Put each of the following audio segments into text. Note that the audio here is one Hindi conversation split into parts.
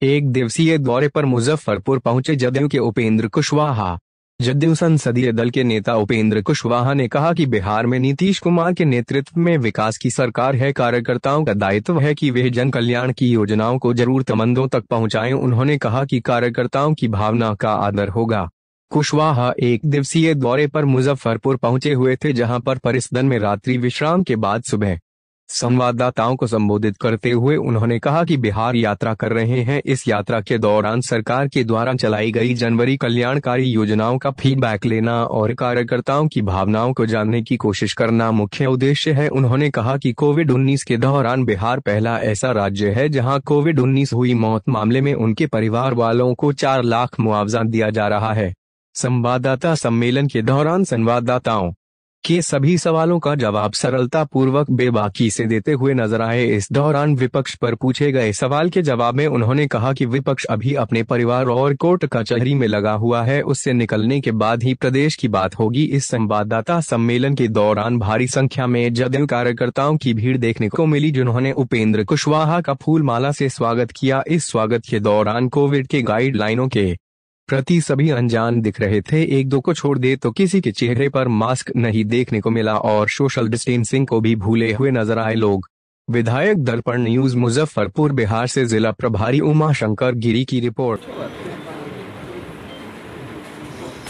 एक दिवसीय दौरे पर मुजफ्फरपुर पहुंचे जदयू के उपेंद्र कुशवाहा। जदयू संसदीय दल के नेता उपेंद्र कुशवाहा ने कहा कि बिहार में नीतीश कुमार के नेतृत्व में विकास की सरकार है। कार्यकर्ताओं का दायित्व है कि वे जन कल्याण की योजनाओं को जरूरतमंदों तक पहुंचाएं। उन्होंने कहा कि कार्यकर्ताओं की भावना का आदर होगा। कुशवाहा एक दिवसीय दौरे पर मुजफ्फरपुर पहुंचे हुए थे, जहां पर परिसदन में रात्रि विश्राम के बाद सुबह संवाददाताओं को संबोधित करते हुए उन्होंने कहा कि बिहार यात्रा कर रहे हैं। इस यात्रा के दौरान सरकार के द्वारा चलाई गई जनवरी कल्याणकारी योजनाओं का फीडबैक लेना और कार्यकर्ताओं की भावनाओं को जानने की कोशिश करना मुख्य उद्देश्य है। उन्होंने कहा कि कोविड-19 के दौरान बिहार पहला ऐसा राज्य है जहां कोविड-19 हुई मौत मामले में उनके परिवार वालों को 4 लाख मुआवजा दिया जा रहा है। संवाददाता सम्मेलन के दौरान संवाददाताओं के सभी सवालों का जवाब सरलता पूर्वक बेबाकी से देते हुए नजर आए। इस दौरान विपक्ष पर पूछे गए सवाल के जवाब में उन्होंने कहा कि विपक्ष अभी अपने परिवार और कोर्ट कचहरी में लगा हुआ है, उससे निकलने के बाद ही प्रदेश की बात होगी। इस संवाददाता सम्मेलन के दौरान भारी संख्या में जदयू कार्यकर्ताओं की भीड़ देखने को मिली, जिन्होंने उपेंद्र कुशवाहा का फूल माला से स्वागत किया। इस स्वागत के दौरान कोविड के गाइडलाइनों के प्रति सभी अनजान दिख रहे थे। एक दो को छोड़ दे तो किसी के चेहरे पर मास्क नहीं देखने को मिला और सोशल डिस्टेंसिंग को भी भूले हुए नजर आए लोग। विधायक दर्पण न्यूज मुजफ्फरपुर बिहार से जिला प्रभारी उमाशंकर गिरी की रिपोर्ट।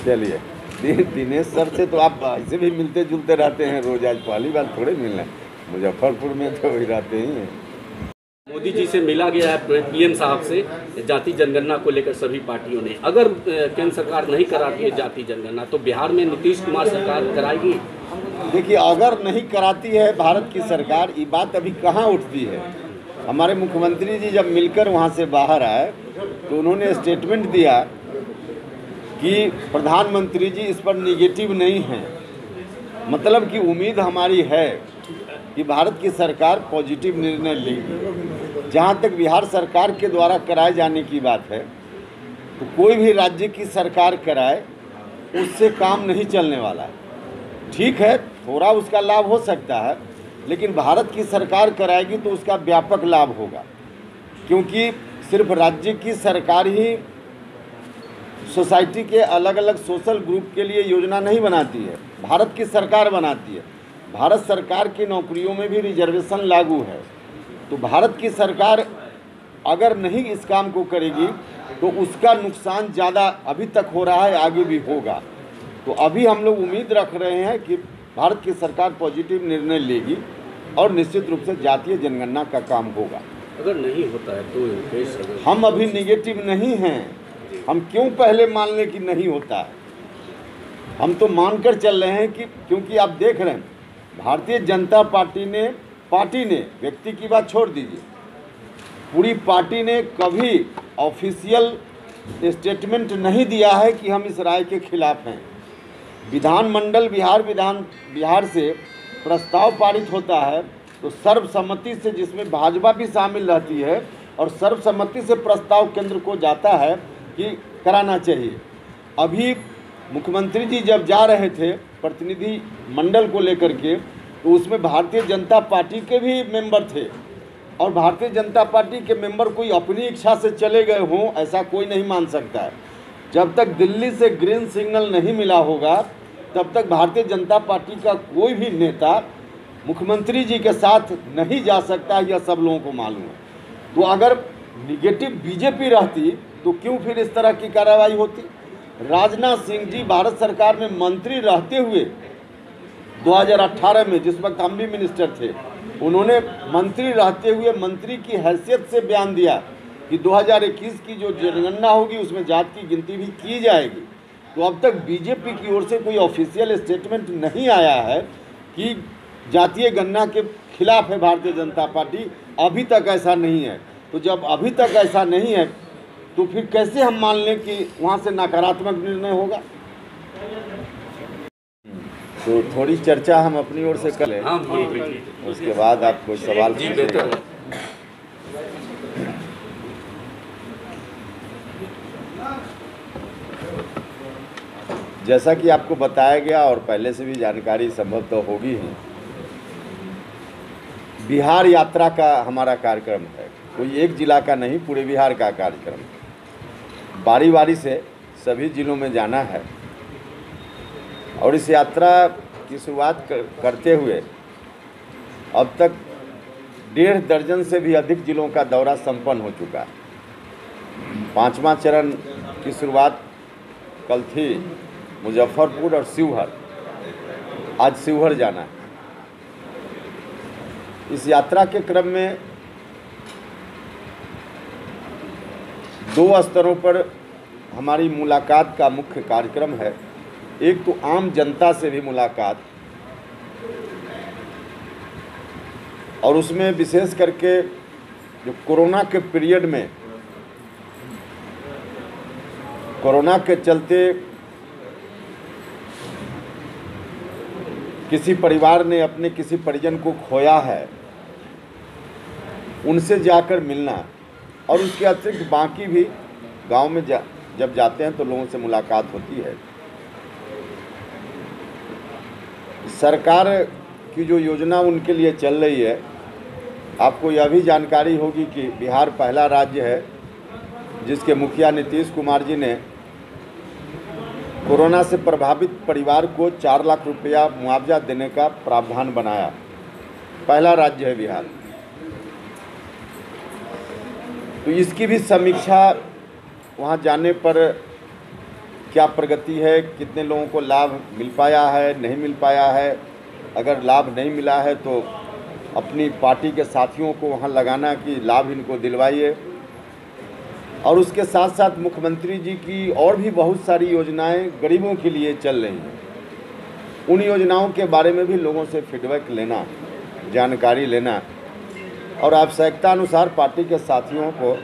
चलिए, दिनेश सर से तो आप ऐसे भी मिलते जुलते रहते हैं रोज, आज पहली बार थोड़े मिलना। मुजफ्फरपुर में तो वही रहते ही हैं। मोदी जी से मिला गया है पीएम साहब से जाति जनगणना को लेकर सभी पार्टियों ने। अगर केंद्र सरकार नहीं कराती है जाति जनगणना तो बिहार में नीतीश कुमार सरकार कराएगी। देखिए, अगर नहीं कराती है भारत की सरकार, ये बात अभी कहाँ उठती है। हमारे मुख्यमंत्री जी जब मिलकर वहाँ से बाहर आए तो उन्होंने स्टेटमेंट दिया कि प्रधानमंत्री जी इस पर निगेटिव नहीं है। मतलब कि उम्मीद हमारी है कि भारत की सरकार पॉजिटिव निर्णय लेगी। जहाँ तक बिहार सरकार के द्वारा कराए जाने की बात है तो कोई भी राज्य की सरकार कराए उससे काम नहीं चलने वाला है। ठीक है, थोड़ा उसका लाभ हो सकता है, लेकिन भारत की सरकार कराएगी तो उसका व्यापक लाभ होगा, क्योंकि सिर्फ राज्य की सरकार ही सोसाइटी के अलग अलग सोशल ग्रुप के लिए योजना नहीं बनाती है, भारत की सरकार बनाती है। भारत सरकार की नौकरियों में भी रिजर्वेशन लागू है। तो भारत की सरकार अगर नहीं इस काम को करेगी तो उसका नुकसान ज़्यादा अभी तक हो रहा है, आगे भी होगा। तो अभी हम लोग उम्मीद रख रहे हैं कि भारत की सरकार पॉजिटिव निर्णय लेगी और निश्चित रूप से जातीय जनगणना का काम होगा। अगर नहीं होता है तो हम अभी निगेटिव नहीं हैं। हम क्यों पहले मान लें कि नहीं होता है। हम तो मानकर चल रहे हैं कि, क्योंकि आप देख रहे हैं भारतीय जनता पार्टी ने व्यक्ति की बात छोड़ दीजिए, पूरी पार्टी ने कभी ऑफिशियल स्टेटमेंट नहीं दिया है कि हम इस राय के खिलाफ हैं। विधानमंडल बिहार से प्रस्ताव पारित होता है तो सर्वसम्मति से, जिसमें भाजपा भी शामिल रहती है, और सर्वसम्मति से प्रस्ताव केंद्र को जाता है कि कराना चाहिए। अभी मुख्यमंत्री जी जब जा रहे थे प्रतिनिधि मंडल को लेकर के, तो उसमें भारतीय जनता पार्टी के भी मेंबर थे, और भारतीय जनता पार्टी के मेंबर कोई अपनी इच्छा से चले गए हों ऐसा कोई नहीं मान सकता है। जब तक दिल्ली से ग्रीन सिग्नल नहीं मिला होगा तब तक भारतीय जनता पार्टी का कोई भी नेता मुख्यमंत्री जी के साथ नहीं जा सकता, यह सब लोगों को मालूम है। तो अगर निगेटिव बीजेपी रहती तो क्यों फिर इस तरह की कार्रवाई होती। राजनाथ सिंह जी भारत सरकार में मंत्री रहते हुए 2018 में, जिस वक्त हम भी मिनिस्टर थे, उन्होंने मंत्री रहते हुए मंत्री की हैसियत से बयान दिया कि 2021 की जो जनगणना होगी उसमें जात की गिनती भी की जाएगी। तो अब तक बीजेपी की ओर से कोई ऑफिशियल स्टेटमेंट नहीं आया है कि जातीय गणना के खिलाफ है भारतीय जनता पार्टी। अभी तक ऐसा नहीं है। तो जब अभी तक ऐसा नहीं है तो फिर कैसे हम मान लें कि वहाँ से नकारात्मक निर्णय होगा। तो थोड़ी चर्चा हम अपनी ओर से कर लें, उसके बाद आप कोई सवाल पूछिएगा। जैसा कि आपको बताया गया और पहले से भी जानकारी संभव तो होगी ही, बिहार यात्रा का हमारा कार्यक्रम है। कोई एक जिला का नहीं, पूरे बिहार का कार्यक्रम। बारी बारी से सभी जिलों में जाना है और इस यात्रा की शुरुआत करते हुए अब तक 1.5 दर्जन से भी अधिक जिलों का दौरा संपन्न हो चुका है। 5वां चरण की शुरुआत कल थी मुजफ्फरपुर और शिवहर, आज शिवहर जाना है। इस यात्रा के क्रम में 2 स्तरों पर हमारी मुलाकात का मुख्य कार्यक्रम है। एक तो आम जनता से भी मुलाकात, और उसमें विशेष करके जो कोरोना के पीरियड में, कोरोना के चलते किसी परिवार ने अपने किसी परिजन को खोया है, उनसे जाकर मिलना, और उसके अतिरिक्त बाकी भी गांव में जब जाते हैं तो लोगों से मुलाकात होती है। सरकार की जो योजना उनके लिए चल रही है, आपको यह भी जानकारी होगी कि बिहार पहला राज्य है जिसके मुखिया नीतीश कुमार जी ने कोरोना से प्रभावित परिवार को 4 लाख रुपया मुआवजा देने का प्रावधान बनाया। पहला राज्य है बिहार। तो इसकी भी समीक्षा वहाँ जाने पर क्या प्रगति है, कितने लोगों को लाभ मिल पाया है, नहीं मिल पाया है, अगर लाभ नहीं मिला है तो अपनी पार्टी के साथियों को वहाँ लगाना कि लाभ इनको दिलवाइए। और उसके साथ साथ मुख्यमंत्री जी की और भी बहुत सारी योजनाएं गरीबों के लिए चल रही हैं, उन योजनाओं के बारे में भी लोगों से फीडबैक लेना, जानकारी लेना, और आवश्यकता अनुसार पार्टी के साथियों को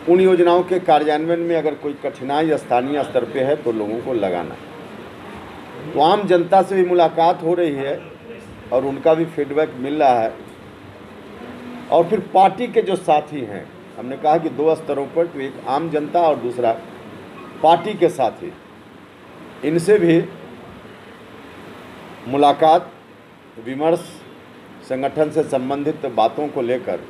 उन योजनाओं के कार्यान्वयन में अगर कोई कठिनाई स्थानीय स्तर पे है तो लोगों को लगाना। तो आम जनता से भी मुलाकात हो रही है और उनका भी फीडबैक मिल रहा है। और फिर पार्टी के जो साथी हैं, हमने कहा कि 2 स्तरों पर, तो एक आम जनता और दूसरा पार्टी के साथी, इनसे भी मुलाकात, विमर्श, संगठन से संबंधित बातों को लेकर